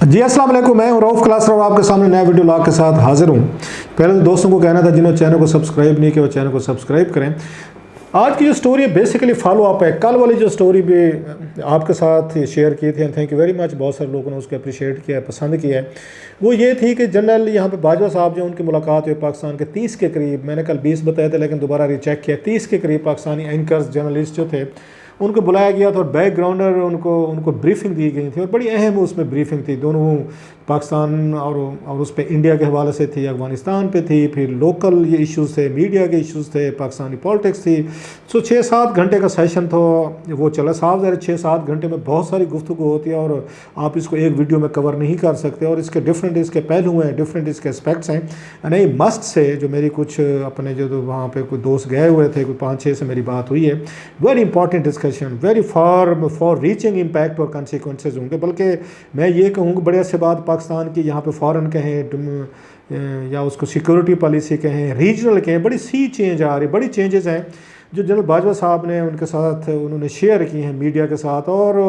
जी अस्सलाम वालेकुम, मैं हूं रऊफ क्लास और आपके सामने नया वीडियो ला के साथ हाजिर हूं। पहले तो दोस्तों को कहना था जिन्होंने चैनल को सब्सक्राइब नहीं किया वो चैनल को सब्सक्राइब करें। आज की जो स्टोरी है बेसिकली फॉलो अप है, कल वाली जो स्टोरी भी आपके साथ शेयर की थी, थैंक यू वेरी मच, बहुत सारे लोगों ने उसको अप्रिशिएट किया है, पसंद किया है। वो ये थी कि जनरल यहाँ पे बाजवा साहब जो उनकी मुलाकात हुई पाकिस्तान के 30 के करीब, मैंने कल 20 बताए थे लेकिन दोबारा रिचेक किया, 30 के करीब पाकिस्तानी एंकर्स जर्नलिस्ट जो थे उनको बुलाया गया था और बैकग्राउंडर उनको ब्रीफिंग दी गई थी और बड़ी अहम उसमें ब्रीफिंग थी। दोनों पाकिस्तान और उस पर इंडिया के हवाले से थी, अफगानिस्तान पे थी, फिर लोकल ये इश्यूज़ थे, मीडिया के इश्यूज़ थे, पाकिस्तानी पॉलिटिक्स थी। 6-7 घंटे का सेशन था वो चला। साफ ज़रा 6-7 घंटे में बहुत सारी गुफ्तगू होती है और आप इसको एक वीडियो में कवर नहीं कर सकते और इसके डिफरेंट इसके पहलू हैं, डिफरेंट इसके एस्पेक्ट्स हैं। नहीं मस्ट से जो मेरी कुछ अपने जो वहाँ पे कोई दोस्त गए हुए थे, कोई 5-6 से मेरी बात हुई है, very important discussion, very for reaching impact और कंसिक्वेंसेज होंगे। बल्कि मैं ये कहूँगा बड़े अच्छे बात पाकिस्तान की यहाँ पे फॉरेन कहें या उसको सिक्योरिटी पॉलिसी कहें, रीजनल कहें, बड़ी सी चेंज आ रही, बड़ी चेंजेस हैं जो जनरल बाजवा साहब ने उनके साथ उन्होंने शेयर की हैं मीडिया के साथ। और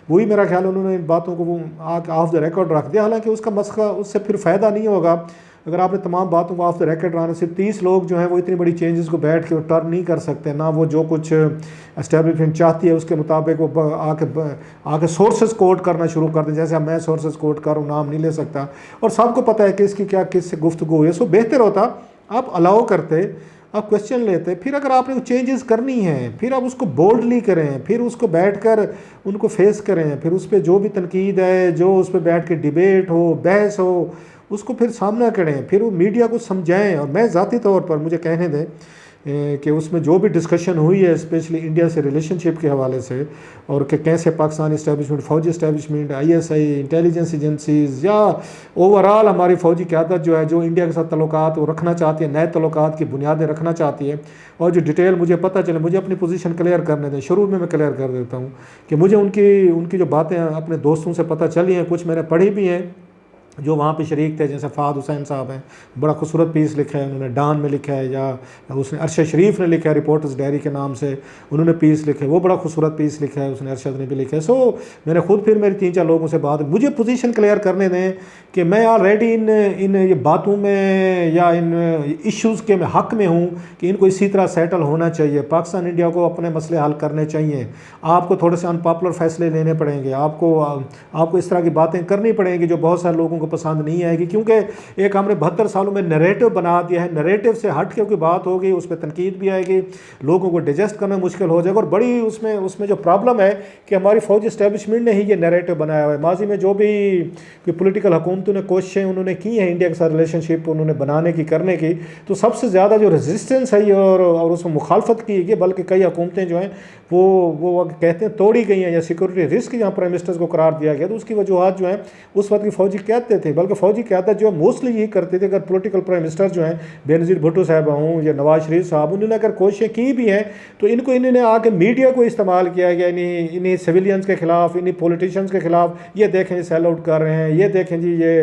वही मेरा ख्याल उन्होंने इन बातों को वो ऑफ द रिकॉर्ड रख दिया। हालांकि उसका मसला, उससे फिर फ़ायदा नहीं होगा अगर आपने तमाम बातों को ऑफ द रिकॉर्ड रखना। सिर्फ 30 लोग जो हैं वो इतनी बड़ी चेंजेस को बैठ के टर्न नहीं कर सकते, ना वो जो कुछ एस्टेब्लिशमेंट चाहती है उसके मुताबिक वो आके सोर्सेज कोट करना शुरू कर दें। जैसे अब मैं सोर्सेज कोट करूँ, नाम नहीं ले सकता और सबको पता है कि इसकी क्या किससे गुफ्तगू हुई है। सो बेहतर होता आप अलाउ करते, आप क्वेश्चन लेते, फिर अगर आपने चेंजेस करनी है फिर आप उसको बोल्डली करें, फिर उसको बैठकर उनको फेस करें, फिर उस पर जो भी तनकीद है, जो उस पर बैठ के डिबेट हो, बहस हो, उसको फिर सामना करें, फिर वो मीडिया को समझाएं। और मैं ज़ाती तौर पर मुझे कहने दें कि उसमें जो भी डिस्कशन हुई है स्पेशली इंडिया से रिलेशनशिप के हवाले से और कि कैसे पाकिस्तान इस्टेब्लिशमेंट, फ़ौजी इस्टेब्लिशमेंट, ISI, इंटेलिजेंस एजेंसीज़ या ओवरऑल हमारी फ़ौजी क़यादत जो है, जो इंडिया के साथ तल्लुकात वो रखना चाहती है, नए तल्लुकात की बुनियादें रखना चाहती है और जो डिटेल मुझे पता चले, मुझे अपनी पोजीशन क्लियर करने दें। शुरू में मैं क्लियर कर देता हूँ कि मुझे उनकी जो बातें अपने दोस्तों से पता चली हैं, कुछ मैंने पढ़ी भी हैं जो वहाँ पे शरीक थे, जैसे फ़ाद हुसैन साहब हैं, बड़ा खूबसूरत पीस लिखा है उन्होंने, डान में लिखा है, या उसने अरशद शरीफ ने लिखा है रिपोर्टर्स डायरी के नाम से, उन्होंने पीस लिखे, वो बड़ा खूबसूरत पीस लिखा है उसने, अरशद ने भी लिखा है। सो मैंने खुद फिर मेरी 3-4 लोगों से बात, मुझे पोजीशन क्लियर करने दें कि मैं ऑलरेडी इन ये बातों में या इन इश्यूज़ के मैं हक़ में हूँ कि इनको इसी तरह सेटल होना चाहिए। पाकिस्तान इंडिया को अपने मसले हल करने चाहिए, आपको थोड़े से अनपॉपुलर फैसले लेने पड़ेंगे, आपको इस तरह की बातें करनी पड़ेंगी जो बहुत सारे लोगों को पसंद नहीं आएगी, क्योंकि एक हमने 72 सालों में नैरेटिव बना दिया है। नैरेटिव से हट के कोई बात होगी उस पर तनकीद भी आएगी, लोगों को डिजेस्ट करना मुश्किल हो जाएगा। और बड़ी उसमें जो प्रॉब्लम है कि हमारी फौजी इस्टेब्लिशमेंट ने ही ये नैरेटिव बनाया हुआ है। माजी में जो भी पोलिटिकल हुकूमतों ने कोशिशें उन्होंने की हैं इंडिया के साथ रिलेशनशिप उन्होंने बनाने की, करने की, तो सबसे ज़्यादा जो रेजिस्टेंस है और उसमें मुखालफत की गई, बल्कि कई हुकूमतें जो हैं वो कहते हैं तोड़ी गई हैं या सिक्योरिटी रिस्क यहाँ प्राइम मिनिस्टर्स को करार दिया गया। तो उसकी वजूहत जो हैं उस वक्त की फ़ौजी क़यादतें थी, बल्कि फ़ौजी क़यादत जो है मोस्टली यही करती थी। अगर पॉलिटिकल प्राइम मिनिस्टर जो हैं बेनज़ीर भुट्टो साहब हों या नवाज शरीफ साहब, उन्होंने अगर कोशिशें की भी हैं तो इन्होंने आके मीडिया को इस्तेमाल किया गया इन्हीं सिविलियंस के ख़िलाफ़, इन्हीं पॉलिटिशियंस के ख़िलाफ़, ये देखें सेल आउट कर रहे हैं, ये देखें जी ये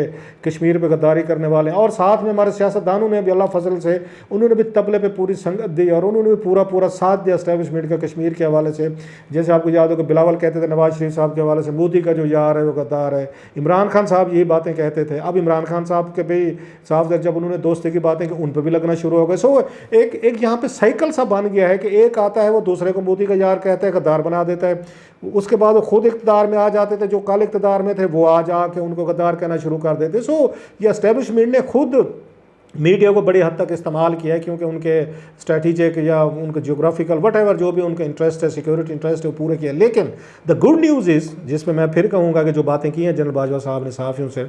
कश्मीर पर गद्दारी करने वाले हैं। और साथ में हमारे सियासतदानों ने भी अल्लाह फजल से उन्होंने भी तबले पर पूरी संगत दी और उन्होंने भी पूरा साथ दिया इस्टेब्लिशमेंट का कश्मीर के हवाले से। जैसे आपको याद हो कि बिलावल कहते थे नवाज शरीफ साहब के हवाले से, मोदी का जो यार है वो गद्दार है, इमरान खान साहब यही बातें कहते थे। अब इमरान खान साहब के भी साफ जब उन्होंने दोस्ती की बातें की उन पर भी लगना शुरू हो गए। सो एक यहाँ पे साइकिल सा बन गया है कि एक आता है वो दूसरे को मोदी का यार कहता है, गद्दार बना देता है, उसके बाद वो खुद इक़्तिदार में आ जाते थे, जो कल इक़्तिदार में थे वो आज आके उनको गद्दार कहना शुरू कर देते। सो ये एस्टेब्लिशमेंट ने खुद मीडिया को बड़ी हद तक इस्तेमाल किया है, क्योंकि उनके स्ट्रेटिजिक या उनके जियोग्राफिकल वट जो भी उनका इंटरेस्ट है, सिक्योरिटी इंटरेस्ट है, वो पूरे किया। लेकिन द गुड न्यूज़ इज़, जिसमें मैं फिर कहूँगा कि जो बातें की हैं जनरल बाजवा साहब ने सहाफ़ियों से,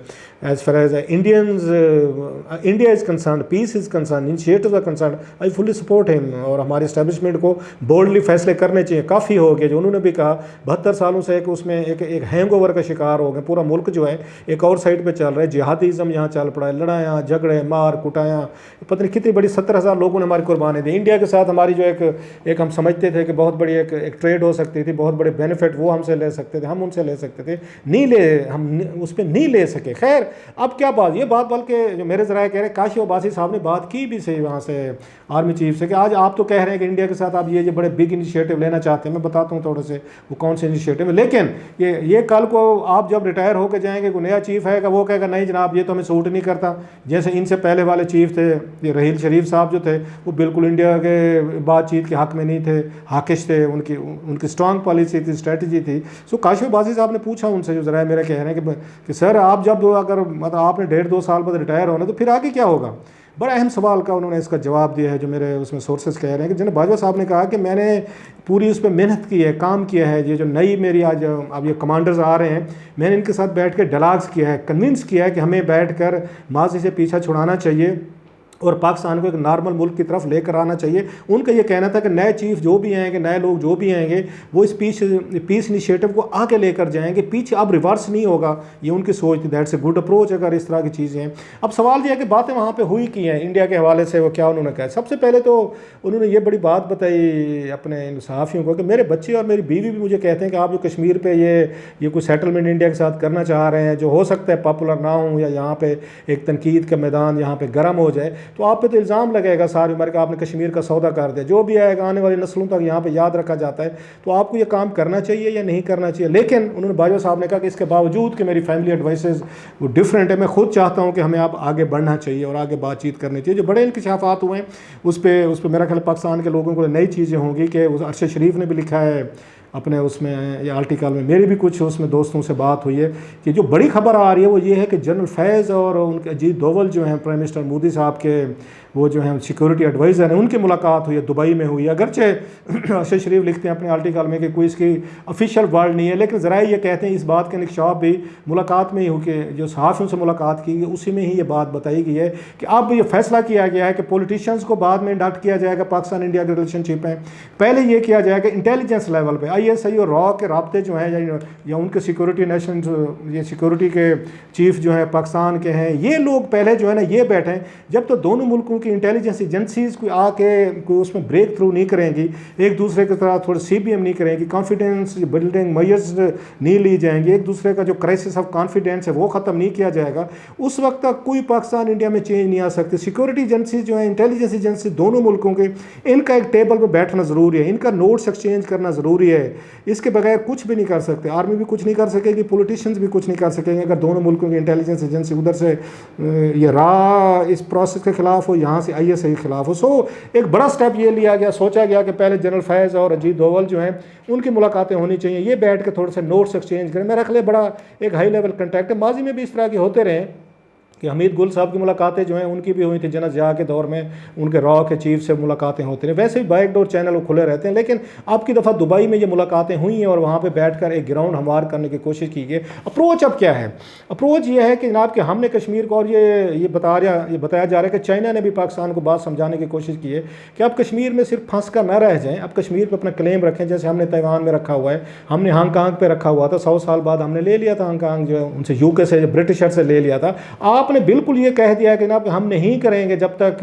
as far as India is concerned, peace is concerned, initiatives are concerned, I fully support him. और हमारे इस्टेब्लिशमेंट को बोल्डली फैसले करने चाहिए। काफ़ी हो गया जो उन्होंने भी कहा, 72 सालों से उसमें एक हैंगओवर का शिकार हो गए। पूरा मुल्क जो है एक और साइड पर चल रहा है, जिहादीज़म यहाँ चल पड़ा है, लड़ाइयाँ झगड़े मार उठाया, पता नहीं कितनी बड़ी 70,000 लोगों ने हमारी कुर्बानी दी। इंडिया के साथ हमारी जो एक हम समझते थे कि बहुत बड़ी एक ट्रेड हो सकती थी, बहुत बड़े बेनिफिट वो हमसे ले सकते थे, हम उनसे ले सकते थे, हम उस पर नहीं ले सके। खैर अब क्या बात, ये बात बल्कि जो मेरे ज़राए कह रहे हैं काशी अब्बासी साहब ने बात की भी सही वहाँ से आर्मी चीफ से कि आज आप तो कह रहे हैं कि इंडिया के साथ आप ये बड़े बिग इनिशिएटिव लेना चाहते हैं। मैं बताता हूँ थोड़े से वो कौन से इनिशिएटिव है। लेकिन ये कल को आप जब रिटायर होकर जाएंगे, कोई नया चीफ आएगा, वो कहेगा नहीं जनाब ये तो हमें सूट नहीं करता। जैसे इनसे पहले वाले चीफ थे, ये रहील शरीफ साहब जो थे, वो बिल्कुल इंडिया के बातचीत के हक में नहीं थे, हाकिश थे, उनकी स्ट्रांग पॉलिसी थी, स्ट्रेटजी थी। सो काशिफ अब्बासी साहब ने पूछा उनसे, जो ज़रा मेरा कह रहे हैं कि सर आप जब अगर मतलब आपने 1.5-2 साल बाद रिटायर होना तो फिर आगे क्या होगा। बड़ा अहम सवाल का उन्होंने इसका जवाब दिया है, जो मेरे उसमें सोर्सेज कह रहे हैं कि जनाब बाजवा साहब ने कहा कि मैंने पूरी उस पर मेहनत की है, काम किया है। ये जो नई मेरी आज अब ये कमांडर्स आ रहे हैं, मैंने इनके साथ बैठ कर डायलॉग्स किया है, कन्विंस किया है कि हमें बैठ कर माजी से पीछा छुड़ाना चाहिए और पाकिस्तान को एक नॉर्मल मुल्क की तरफ लेकर आना चाहिए। उनका ये कहना था कि नए चीफ जो भी आएंगे, नए लोग जो भी आएंगे, वो इस पीस इनिशिएटिव को आगे लेकर जाएंगे, पीछे अब रिवर्स नहीं होगा। ये उनकी सोच थी। दैट्स ए गुड अप्रोच अगर इस तरह की चीज़ें हैं। अब सवाल ये है कि बातें वहाँ पे हुई की हैं इंडिया के हवाले से, वो क्या उन्होंने कहा। सबसे पहले तो उन्होंने ये बड़ी बात बताई अपने इन सहाफ़ियों को कि मेरे बच्चे और मेरी बीवी भी मुझे कहते हैं कि आप जो कश्मीर पर ये कोई सेटलमेंट इंडिया के साथ करना चाह रहे हैं, जो हो सकता है पॉपुलर ना हो या यहाँ पर एक तनकीद का मैदान यहाँ पर गर्म हो जाए, तो आप पे तो इल्ज़ाम लगेगा सारी उम्र का आपने कश्मीर का सौदा कर दिया। जो भी आएगा आने वाली नस्लों तक यहाँ पे याद रखा जाता है। तो आपको ये काम करना चाहिए या नहीं करना चाहिए। लेकिन उन्होंने बाजवा साहब ने कहा कि इसके बावजूद कि मेरी फैमिली एडवाइसेस वो डिफरेंट है, मैं खुद चाहता हूँ कि हमें आप आगे बढ़ना चाहिए और आगे बातचीत करनी चाहिए। जो बड़े इंकशाफात हुए हैं उस पर मेरा ख्याल पाकिस्तान के लोगों को नई चीज़ें होंगी कि उस अरशद शरीफ ने भी लिखा है अपने उसमें ये आर्टिकल में, मेरी भी कुछ उसमें दोस्तों से बात हुई है कि जो बड़ी खबर आ रही है वो ये है कि जनरल फैज़ और उनके अजीत दोवल जो हैं प्राइम मिनिस्टर मोदी साहब के वो जो हैं सिक्योरिटी एडवाइज़र हैं, उनकी मुलाकात हुई है, दुबई में हुई है। अगरचे अरशद शरीफ लिखते हैं अपने आर्टिकल में कि कोई इसकी ऑफिशियल वर्ड नहीं है, लेकिन ज़रा ये कहते हैं इस बात के इंकशाफ भी मुलाकात में ही हो कि जो सहाफ़ियों से मुलाकात की गई उसी में ही ये बात बताई गई है कि अब ये फैसला किया गया है कि पॉलिटिशियंस को बाद में इंडक्ट किया जाएगा पाकिस्तान इंडिया के रिलेशनशिप में। पहले ये किया जाएगा इंटेलिजेंस लेवल पर, ISI और रॉ के राब्ते जो हैं या उनके सिक्योरिटी नेशन ये सिक्योरिटी के चीफ जो हैं पाकिस्तान के हैं, ये लोग पहले जो है ना ये बैठें। जब तो दोनों मुल्कों की इंटेलिजेंस एजेंसीज कोई आके कोई उसमें ब्रेक थ्रू नहीं करेंगी, एक दूसरे की तरह थोड़ा CBM नहीं करेंगी, कॉन्फिडेंस बिल्डिंग मेजर्स नहीं ली जाएंगी, एक दूसरे का जो क्राइसिस ऑफ कॉन्फिडेंस है वो ख़त्म नहीं किया जाएगा, उस वक्त तक कोई पाकिस्तान इंडिया में चेंज नहीं आ सकती। सिक्योरिटी एजेंसीज जो है, इंटेलिजेंस एजेंसी दोनों मुल्कों के, इनका एक टेबल पर बैठना ज़रूरी है, इनका नोट्स एक्सचेंज करना ज़रूरी है। इसके बगैर कुछ भी नहीं कर सकते। आर्मी भी कुछ नहीं कर सकेगी, पॉलिटिशियंस भी कुछ नहीं कर सकेंगे अगर दोनों मुल्कों की इंटेलिजेंस एजेंसी उधर से ये रा इस प्रोसेस के खिलाफ हो, यहाँ से ISI के खिलाफ हो। सो एक बड़ा स्टेप ये लिया गया, सोचा गया कि पहले जनरल फैज़ और अजीत दोवल जो हैं उनकी मुलाकातें होनी चाहिए, ये बैठ के थोड़े से नोट्स एक्सचेंज करें। मेरा ख्याल बड़ा एक हाई लेवल कंटेक्ट है, माजी में भी इस तरह के होते रहे कि हमीद गुल साहब की मुलाकातें जो हैं उनकी भी हुई थी जनरल ज़िया के दौर में, उनके रॉ के चीफ से मुलाकातें होती रही। वैसे भी बैकडोर चैनल वो खुले रहते हैं, लेकिन अब की दफ़ा दुबई में ये मुलाकातें हुई हैं और वहाँ पे बैठकर एक ग्राउंड हमवार करने की कोशिश की गई। अप्रोच अब क्या है? अप्रोच ये है कि जनाब कि हमने कश्मीर को, और ये बताया जा रहा है कि चाइना ने भी पाकिस्तान को बात समझाने की कोशिश की है कि अब कश्मीर में सिर्फ फंस कर न रह जाएँ, अब कश्मीर पर अपना क्लेम रखें। जैसे हमने ताइवान में रखा हुआ है, हमने हांगकांग पर रखा हुआ था, 100 साल बाद हमने ले लिया था हांगकांग, जो है उनसे UK से ब्रिटिशर से ले लिया था। आपने बिल्कुल ये कह दिया कि जनाब हम नहीं करेंगे जब तक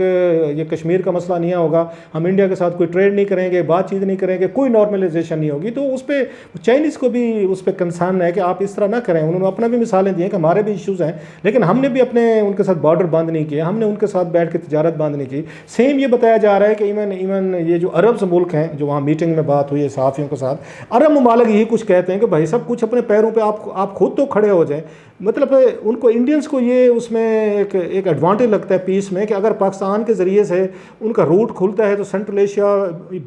ये कश्मीर का मसला नहीं होगा, हम इंडिया के साथ कोई ट्रेड नहीं करेंगे, बातचीत नहीं करेंगे, कोई नॉर्मलाइजेशन नहीं होगी। तो उस पर चाइनीज़ को भी उस पर कंसर्न है कि आप इस तरह ना करें। उन्होंने अपना भी मिसालें दी हैं कि हमारे भी इश्यूज़ हैं, लेकिन हमने भी अपने उनके साथ बॉर्डर बंद नहीं किया, हमने उनके साथ बैठ के तजारत बंद नहीं की। सेम ये बताया जा रहा है कि इवन ये जो अरब से मुल्क हैं, जो वहाँ मीटिंग में बात हुई है सहाफ़ियों के साथ, अरब ममालिक यही कुछ कहते हैं कि भाई सब कुछ अपने पैरों पर आप खुद तो खड़े हो जाए। मतलब उनको इंडियंस को ये उसमें एक एडवांटेज लगता है पीस में कि अगर पाकिस्तान के ज़रिए से उनका रूट खुलता है तो central Asia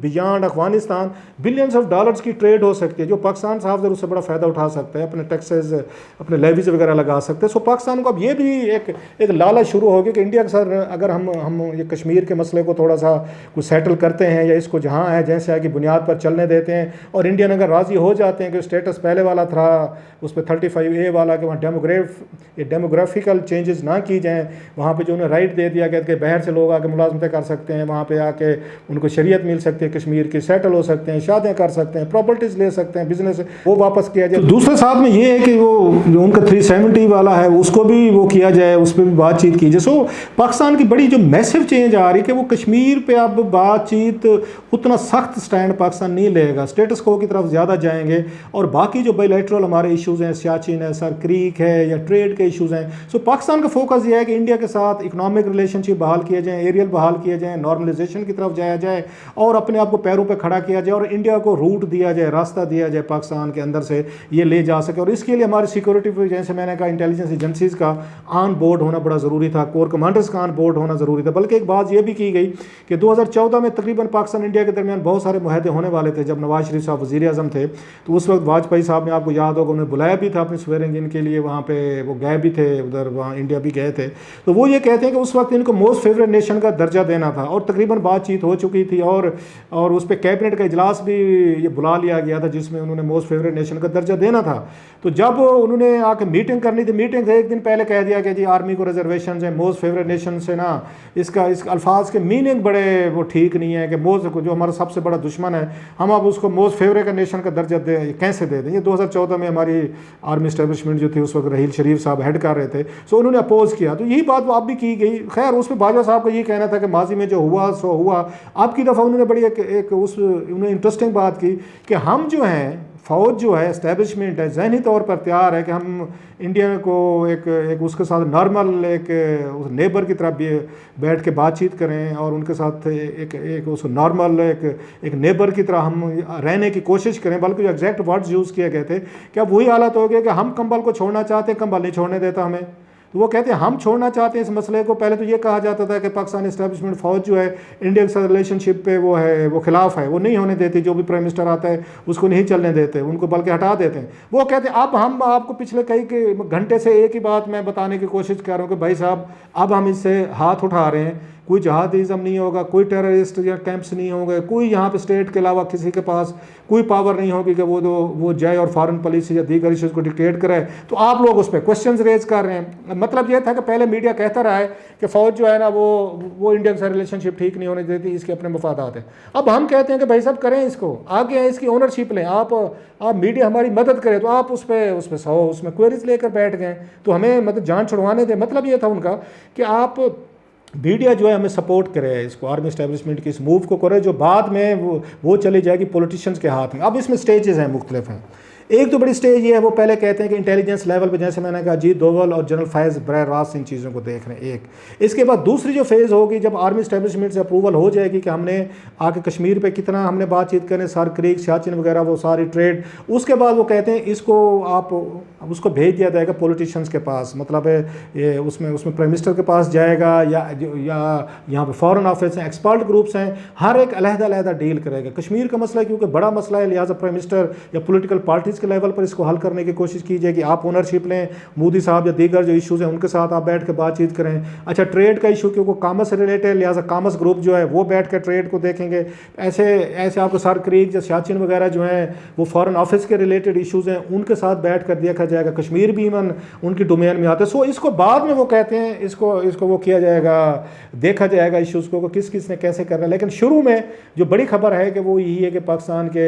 beyond Afghanistan billions of dollars की ट्रेड हो सकती है, जो पाकिस्तान साहब उससे बड़ा फ़ायदा उठा सकता है, अपने टैक्सेस अपने लेवीज वगैरह लगा सकते हैं। सो पाकिस्तान को अब ये भी एक लालच शुरू होगी कि इंडिया के साथ अगर हम ये कश्मीर के मसले को थोड़ा सा कुछ सेटल करते हैं या इसको जहाँ है जैसे है कि बुनियाद पर चलने देते हैं, और इंडियन अगर राज़ी हो जाते हैं कि स्टेटस पहले वाला था उस पर 35A वाला कि वहाँ ڈیموگرافیکل چینجز نہ کی جائیں, وہاں پہ جو انہیں رائٹ دے دیا گیا کہ باہر سے لوگ آ کے ملازمتیں کر سکتے ہیں, وہاں پہ آ کے ان کو شریعت مل سکتی ہے کشمیر کی, سیٹل ہو سکتے ہیں, شادیاں کر سکتے ہیں, پراپرٹیز لے سکتے ہیں, بزنس وہ واپس کیا جائے. دوسرے ساتھ میں یہ ہے کہ وہ جو ان کا 370 والا ہے اس کو بھی وہ کیا جائے, اس پہ بھی بات چیت کی جائے. سو پاکستان کی بڑی جو میسو چینج آ رہی ہے کہ وہ کشمیر پہ اب بات چیت اتنا سخت سٹینڈ پاکستان نہیں لے گا, اسٹیٹس کو کی طرف زیادہ جائیں گے, اور باقی جو بائی لیٹرل ہمارے ایشوز ہیں, سیاچن ہے, سر کریک ہے, یا ٹریڈ کے ایشوز ہیں, سو پاکستان کا فوکس یہ ہے کہ انڈیا کے ساتھ اکنامک ریلیشن شپ بحال کیے جائیں, ایریل بحال کیے جائیں, نارملائزیشن کی طرف جایا جائے, اور اپنے آپ کو پیروں پہ کھڑا کیا جائے, اور انڈیا کو روٹ دیا جائے, راستہ دیا جائے پاکستان کے اندر سے یہ لے جا سکے. اور اس کے لیے ہماری سیکورٹی پہ جیسے میں نے کہا انٹیلیجنس ایجنسیز کا آن بورڈ ہونا بڑا ضروری تھا, کور کمانڈرز کا آن بورڈ ہونا ضروری تھا. بلکہ ایک بات یہ بھی کی گئی کہ 2014 میں تقریباً پاکستان انڈیا کے درمیان بہت سارے معاہدے ہونے والے تھے. جب نواز شریف صاحب وزیر اعظم تھے تو اس وقت واجپئی صاحب نے, آپ کو یاد ہوگا, انہیں بلایا بھی تھا اپنے سویرنگ ان کے لیے, وہاں پہ وہ گئے بھی تھے ادھر, وہاں انڈیا بھی گئے تھے. تو وہ یہ کہتے ہیں کہ اس وقت ان کو موسٹ فیوریٹ نیشن کا درجہ دینا تھا, اور تقریباً بات چیت ہو چکی تھی, اور اس پہ کیبنٹ کا اجلاس بھی یہ بلا لیا گیا تھا جس میں انہوں نے موسٹ فیوریٹ نیشن کا درجہ دینا تھا. تو جب انہوں نے آ کے میٹنگ کرنی تھی, میٹنگ سے ایک دن پہلے کہہ دیا کہ جی آرمی کو ریزرویشنز ہیں, موسٹ فیوریٹ نیشن سے نا اس الفاظ کے میننگ بڑے وہ ٹھیک نہیں ہے, کہ جو ہمارا سب سے بڑا دشمن ہے ہم اب اس کو موسٹ فیوریٹ نیشن کا درجہ کیسے دے دیں. یہ 2014 میں ہماری آرمی اسٹیبلشمنٹ جو تھی اس وقت رحیل شریف صاحب ہیڈ کر رہے تھے, سو انہوں نے اپوز کیا. تو یہی بات اب بھی کی گئی. خیر اس میں باجوہ صاحب کا یہ کہنا تھا کہ ماضی میں جو ہوا سو ہوا. اب کی دفعہ انہوں نے بڑی انہوں نے انٹرسٹنگ بات کی کہ ہم جو ہیں فوج جو ہے اسٹیبلشمنٹ ہے ذہنی طور پر تیار ہے کہ ہم انڈیا کو ایک اس کے ساتھ نارمل ایک نیبر کی طرح بیٹھ کے بات چیت کریں, اور ان کے ساتھ ایک اس نارمل ایک نیبر کی طرح ہم رہنے کی کوشش کریں. بلکہ جو ایگزیکٹ ورڈز یوز کیے گئے تھے کہ اب وہی حالت ہو گیا کہ ہم کمبل کو چھوڑنا چاہتے ہیں, کمبل نہیں چھوڑنے دیتا ہمیں. تو وہ کہتے ہیں ہم چھوڑنا چاہتے ہیں اس مسئلے کو. پہلے تو یہ کہا جاتا تھا کہ پاکستانی اسٹیبلشمنٹ فوج جو ہے انڈیا کے ساتھ ریلیشن شپ پہ وہ خلاف ہے, وہ نہیں ہونے دیتی, جو بھی پرائم منسٹر آتا ہے اس کو نہیں چلنے دیتے, ان کو بلکہ ہٹا دیتے ہیں. وہ کہتے ہیں اب ہم آپ کو پچھلے کئی گھنٹے سے ایک ہی بات میں بتانے کی کوشش کر رہا ہوں کہ بھائی صاحب اب ہم اس سے ہاتھ اٹھا رہے ہیں, کوئی جہادیزم نہیں ہوگا, کوئی ٹیررسٹ یا کیمپس نہیں ہوں گے, کوئی یہاں پہ اسٹیٹ کے علاوہ کسی کے پاس کوئی پاور نہیں ہوگی کہ وہ جائے اور فارن پالیسی یا دیگر ایشوز کو ڈکٹیٹ کرے. تو آپ لوگ اس پہ کوشچنز ریز کر رہے ہیں. مطلب یہ تھا کہ پہلے میڈیا کہتا رہا ہے کہ فوج جو ہے نا وہ انڈیا کے ساتھ ریلیشن شپ ٹھیک نہیں ہونے دیتی, اس کے اپنے مفادات ہیں. اب ہم کہتے ہیں کہ بھائی صاحب کریں اس کو, آگے اس کی اونرشپ لیں, آپ میڈیا ہماری مدد کرے. تو آپ اس پہ اس میں کوئریز لے کر بیٹھ گئے, تو ہمیں مطلب جان چھڑوانے دیں. مطلب یہ تھا ان کا کہ آپ میڈیا جو ہے ہمیں سپورٹ کرے, اس کو آرمی اسٹیبلشمنٹ کی اس موو کو کرے جو بعد میں وہ چلی جائے گی پولیٹیشینز کے ہاتھ میں. اب اس میں سٹیجز ہیں, مختلف ہیں. ایک تو بڑی سٹیج یہ ہے, وہ پہلے کہتے ہیں کہ انٹیلیجنس لیول پہ, جیسے میں نے کہا اجیت دوول اور جنرل فیض براہ راست ان چیزوں کو دیکھ رہے ہیں. ایک اس کے بعد دوسری جو فیز ہوگی جب آرمی اسٹیبلشمنٹ سے اپروول ہو جائے گی کہ ہم نے آ کے کشمیر پہ کتنا ہم نے بات چیت کریں, سر کریک سیاچن وغیرہ وہ ساری ٹریڈ, اس کے بعد وہ کہتے ہیں اس کو آپ اس کو بھیج دیا جائے گا پولیٹیشینز کے پاس. مطلب ہے یہ اس میں پرائم منسٹر کے پاس جائے گا, یا یہاں پہ فارن آفس ہیں, ایکسپرٹ گروپس ہیں, ہر ایک علیحدہ ڈیل کرے گا. کشمیر کا مسئلہ کیونکہ بڑا مسئلہ ہے, لہٰذا پرائم منسٹر یا پولیٹیکل پارٹیز کے لیول پر اس کو حل کرنے کی کوشش کی جائے گی. آپ اونرشپ لیں, مودی صاحب یا دیگر جو ایشوز ہیں ان کے ساتھ آپ بیٹھ کے بات چیت کریں. اچھا ٹریڈ کا ایشو کیونکہ کامرس سے ریلیٹڈ ہے, لہٰذا کامرس گروپ جو ہے وہ بیٹھ کے ٹریڈ کو دیکھیں گے. ایسے آپ کو سر کریک یا سیاچن وغیرہ جو ہیں وہ فارن آفس کے ریلیٹڈ ایشوز ہیں, ان کے ساتھ بیٹھ کر دیکھا جائے گا. کشمیر بھی ایون ان کی ڈومین میں آتا ہے. سو اس کو بعد میں وہ کہتے ہیں اس کو وہ کیا جائے گا, دیکھا جائے گا ایشوز کو کس نے کیسے کرنا ہے. لیکن شروع میں جو بڑی خبر ہے کہ وہ یہی ہے کہ پاکستان کے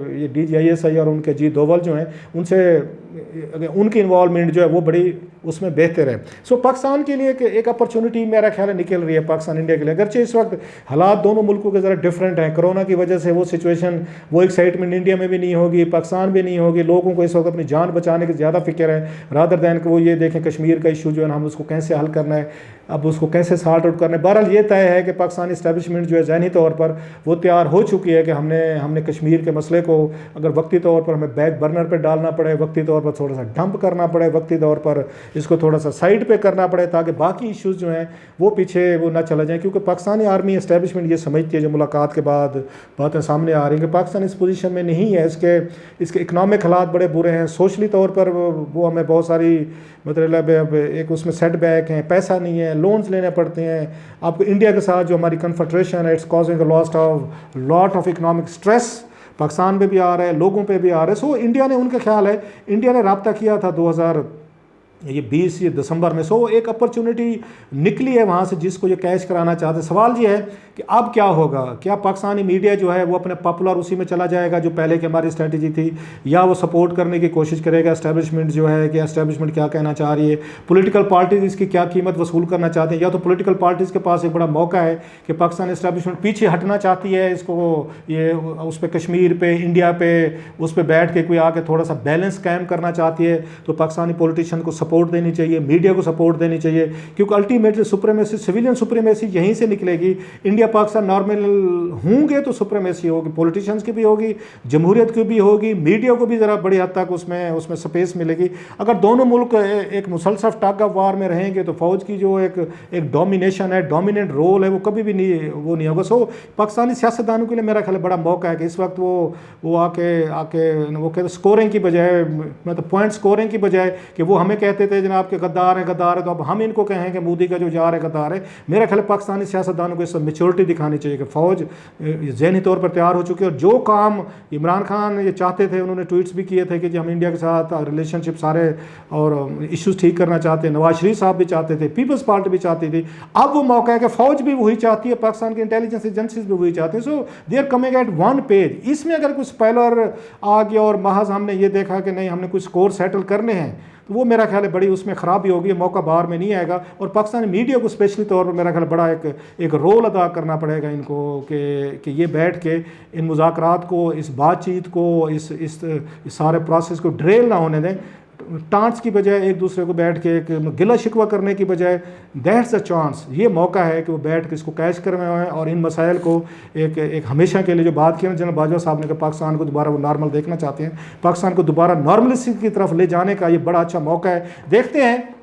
یہ DGISI اور ان کے اجیت دوول جو ہیں ان کی انوالومنٹ جو ہے وہ بڑی اس میں بہتر ہے. سو پاکستان کے لیے ایک اپرچونٹی میرا خیال ہے نکل رہی ہے پاکستان انڈیا کے لیے. اگرچہ اس وقت حالات دونوں ملکوں کے ذرا ڈفرینٹ ہیں, کرونا کی وجہ سے وہ سچویشن وہ ایکسائٹمنٹ انڈیا میں بھی نہیں ہوگی, پاکستان بھی نہیں ہوگی. لوگوں کو اس وقت اپنی جان بچانے کی زیادہ فکر ہے رادر دین کہ وہ یہ دیکھیں کشمیر کا ایشو جو ہے ہم اس کو کیسے حل کرنا ہے, اب اس کو کیسے سارٹ آؤٹ کرنا ہے. بہرحال یہ طے ہے کہ پاکستانی اسٹیبلشمنٹ جو ہے ذہنی طور پر وہ تیار ہو چکی ہے کہ ہم نے کشمیر کے مسئلے کو اگر وقتی طور پر ہمیں بیک برنر پہ ڈالنا پڑے, وقتی طور پر تھوڑا سا ڈمپ کرنا پڑے, وقتی طور پر اس کو تھوڑا سا سائڈ پہ کرنا پڑے تاکہ باقی ایشوز جو ہیں وہ پیچھے وہ نہ چلا جائیں. کیونکہ پاکستانی آرمی اسٹیبلشمنٹ یہ سمجھتی ہے, جو ملاقات کے بعد باتیں سامنے آ رہی ہیں, کہ پاکستان اس پوزیشن میں نہیں ہے. اس کے اکنامک حالات بڑے برے ہیں, سوشلی طور پر وہ ہمیں بہت ساری مطلب ایک اس میں سیٹ بیک ہیں, پیسہ نہیں ہے, لونز لینے پڑتے ہیں. آپ کو انڈیا کے ساتھ جو ہماری کنفیڈریشن ہے, it's causing a lot of economic stress Pakistan پہ بھی آ رہا ہے, لوگوں پہ بھی آ رہا ہے. سو انڈیا نے ان کا خیال ہے انڈیا نے رابطہ کیا تھا ये 20 दिसंबर में। सो एक अपॉर्चुनिटी निकली है वहाँ से जिसको ये कैच कराना चाहते हैं। सवाल ये है कि अब क्या होगा, क्या पाकिस्तानी मीडिया जो है वो अपने पॉपुलर उसी में चला जाएगा जो पहले की हमारी स्ट्रेटजी थी, या वो सपोर्ट करने की कोशिश करेगा एस्टेब्लिशमेंट जो है कि एस्टेब्लिशमेंट क्या कहना चाह रही है, पॉलिटिकल पार्टीज इसकी क्या कीमत वसूल करना चाहते हैं, या तो पॉलिटिकल पार्टीज़ के पास एक बड़ा मौका है कि पाकिस्तान एस्टेब्लिशमेंट पीछे हटना चाहती है, इसको ये उस पर कश्मीर पे, इंडिया पे, उस पर बैठ के कोई आके थोड़ा सा बैलेंस कायम करना चाहती है, तो पाकिस्तानी पॉलिटिशियन को सपोर्ट देनी चाहिए, मीडिया को सपोर्ट देनी चाहिए, क्योंकि अल्टीमेटली सुप्रीमेसी, सिविलियन सुप्रीमेसी यहीं से निकलेगी। इंडिया पाकिस्तान नॉर्मल होंगे तो सुप्रीमेसी होगी, पॉलिटिशियंस की भी होगी, जमहूरियत की भी होगी, मीडिया को भी ज़रा बड़ी हद तक उसमें स्पेस मिलेगी। अगर दोनों मुल्क एक मुसलसल टग ऑफ वार में रहेंगे तो फ़ौज की जो एक डोमिनेशन है, डोमिनेंट रोल है, वो कभी भी नहीं होगा। सो पाकिस्तानी सियासतदानों के लिए मेरा ख्याल बड़ा मौका है कि इस वक्त वो आके वो कहते स्कोरिंग की बजाय, मतलब पॉइंट स्कोरिंग की बजाय कि वो हमें कहते थे जनाब के गद्दार है, तो अब हम इनको कहें कि मोदी का जो जा रहा है गद्दार है। मेरा ख्याल पाकिस्तानी सियासतदानों को इस मेच्योरिटी दिखानी चाहिए कि फ़ौज ज़हनी तौर पर तैयार हो चुकी है, और जो काम इमरान खान ये चाहते थे, उन्होंने ट्वीट्स भी किए थे कि जी हम इंडिया के साथ रिलेशनशिप सारे और इश्यूज़ ठीक करना चाहते हैं, नवाज शरीफ साहब भी चाहते थे, पीपल्स पार्टी भी चाहती थी, अब वो मौका है कि फ़ौज भी वही चाहती है, पाकिस्तान की इंटेलिजेंस एजेंसीज भी वही चाहती है। So they are coming at one page. इसमें अगर कुछ स्पॉइलर आ गया और महज हमने ये देखा कि नहीं हमने कुछ स्कोर सेटल करने हैं, तो वो मेरा ख्याल है बड़ी उसमें ख़राबी होगी, मौका बाहर में नहीं आएगा। और पाकिस्तानी मीडिया को स्पेशली तौर पर मेरा ख्याल बड़ा एक रोल अदा करना पड़ेगा इनको कि ये बैठ के इन मुज़ाकरात को, इस बातचीत को, इस सारे प्रोसेस को ड्रेल ना होने दें। टांट्स की बजाय एक दूसरे को बैठ के एक गिला शिकवा करने की बजाय दैट्स अ चांस, ये मौका है कि वो बैठ के इसको कैच करवाएं और इन मसाइल को एक हमेशा के लिए जो बात की ना जनरल बाजवा साहब ने कि पाकिस्तान को दोबारा वो नॉर्मल देखना चाहते हैं, पाकिस्तान को दोबारा नॉर्मलिटी की तरफ ले जाने का ये बड़ा अच्छा मौका है। देखते हैं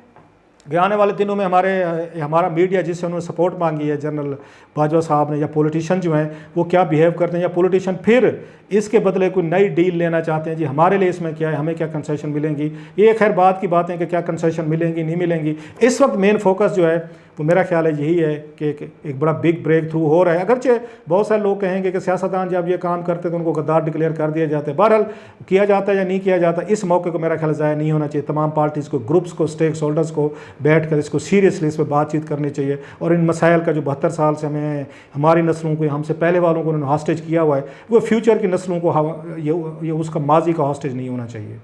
कि आने वाले दिनों में हमारा मीडिया जिससे उन्होंने सपोर्ट मांगी है जनरल बाजवा साहब ने, या पॉलिटिशियन जो हैं वो क्या बिहेव करते हैं, या पॉलिटिशियन फिर इसके बदले कोई नई डील लेना चाहते हैं, जी हमारे लिए इसमें क्या है, हमें क्या कंसेशन मिलेंगी। ये खैर बात की बात है कि क्या कंसेशन मिलेंगी नहीं मिलेंगी। इस वक्त मेन फोकस जो है वो मेरा ख्याल है यही है कि एक बड़ा बिग ब्रेक थ्रू हो रहा है। अगरचे बहुत सारे लोग कहेंगे कि सियासतदान जब ये काम करते तो उनको गद्दार डिक्लेयर कर दिया जाता है, बहरहाल किया जाता है या नहीं किया जाता, इस मौके को मेरा ख्याल ज़ाया नहीं होना चाहिए। तमाम पार्टीज़ को, ग्रुप्स को, स्टेक होल्डर्स को बैठ कर इसको सीरियसली इस पर बातचीत करनी चाहिए, और इन मसाइल का जो 72 साल से हमें हमारी नस्लों को, हमसे पहले वालों को उन्होंने हॉस्टेज किया हुआ है, वो फ्यूचर की नस्लों को ये उसका माजी का हॉस्टेज नहीं होना चाहिए।